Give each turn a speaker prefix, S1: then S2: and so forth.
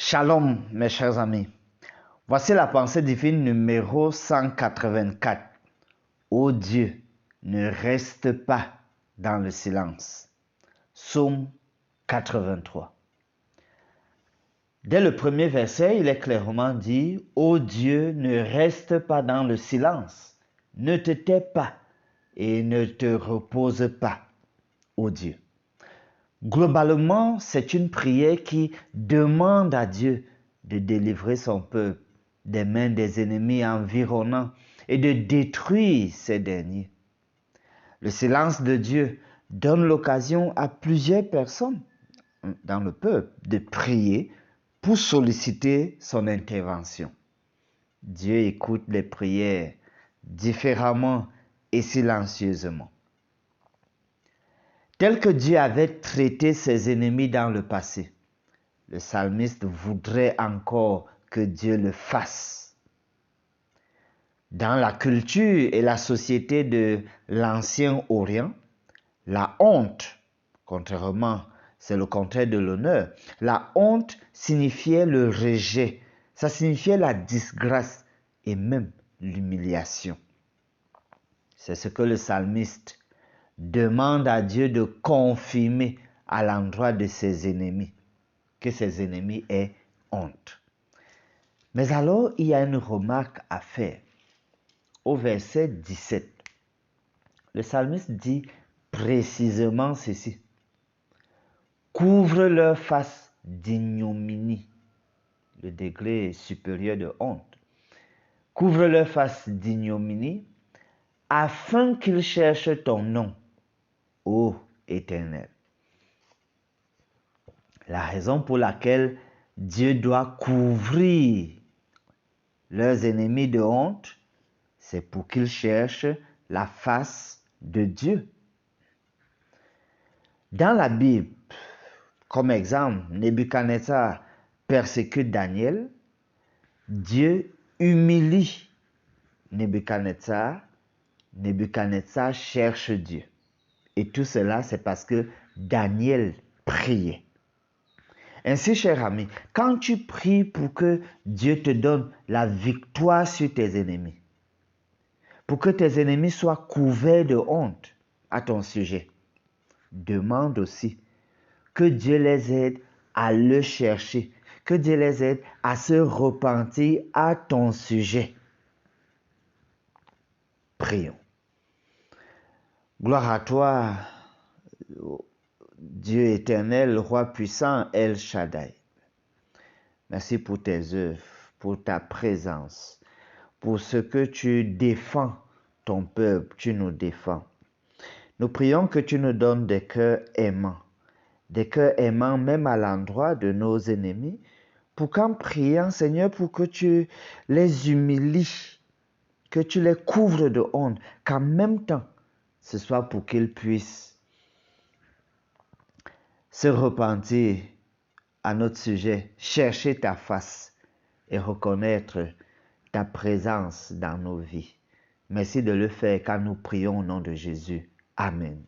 S1: Shalom, mes chers amis. Voici la pensée divine numéro 184. Ô Dieu, ne reste pas dans le silence. Psaume 83. Dès le premier verset, il est clairement dit, ô Dieu, ne reste pas dans le silence. Ne te tais pas et ne te repose pas, ô Dieu. Globalement, c'est une prière qui demande à Dieu de délivrer son peuple des mains des ennemis environnants et de détruire ces derniers. Le silence de Dieu donne l'occasion à plusieurs personnes dans le peuple de prier pour solliciter son intervention. Dieu écoute les prières différemment et silencieusement. Tel que Dieu avait traité ses ennemis dans le passé, le psalmiste voudrait encore que Dieu le fasse. Dans la culture et la société de l'Ancien Orient, la honte, c'est le contraire de l'honneur, la honte signifiait le rejet, ça signifiait la disgrâce et même l'humiliation. C'est ce que le psalmiste demande à Dieu de confirmer à l'endroit de ses ennemis, que ses ennemis aient honte. Mais alors, il y a une remarque à faire. Au verset 17, le psalmiste dit précisément ceci. Couvre leur face d'ignominie, le degré supérieur de honte. Couvre leur face d'ignominie, afin qu'ils cherchent ton nom, ô Éternel. La raison pour laquelle Dieu doit couvrir leurs ennemis de honte, c'est pour qu'ils cherchent la face de Dieu. Dans la Bible, comme exemple, Nebuchadnezzar persécute Daniel, Dieu humilie Nebuchadnezzar, Nebuchadnezzar cherche Dieu. Et tout cela, c'est parce que Daniel priait. Ainsi, cher ami, quand tu pries pour que Dieu te donne la victoire sur tes ennemis, pour que tes ennemis soient couverts de honte à ton sujet, demande aussi que Dieu les aide à le chercher, que Dieu les aide à se repentir à ton sujet. Prions. Gloire à toi, Dieu éternel, roi puissant, El Shaddai. Merci pour tes œuvres, pour ta présence, pour ce que tu défends ton peuple, tu nous défends. Nous prions que tu nous donnes des cœurs aimants même à l'endroit de nos ennemis, pour qu'en priant, Seigneur, pour que tu les humilies, que tu les couvres de honte, qu'en même temps, ce soit pour qu'ils puissent se repentir à notre sujet, chercher ta face et reconnaître ta présence dans nos vies. Merci de le faire quand nous prions au nom de Jésus. Amen.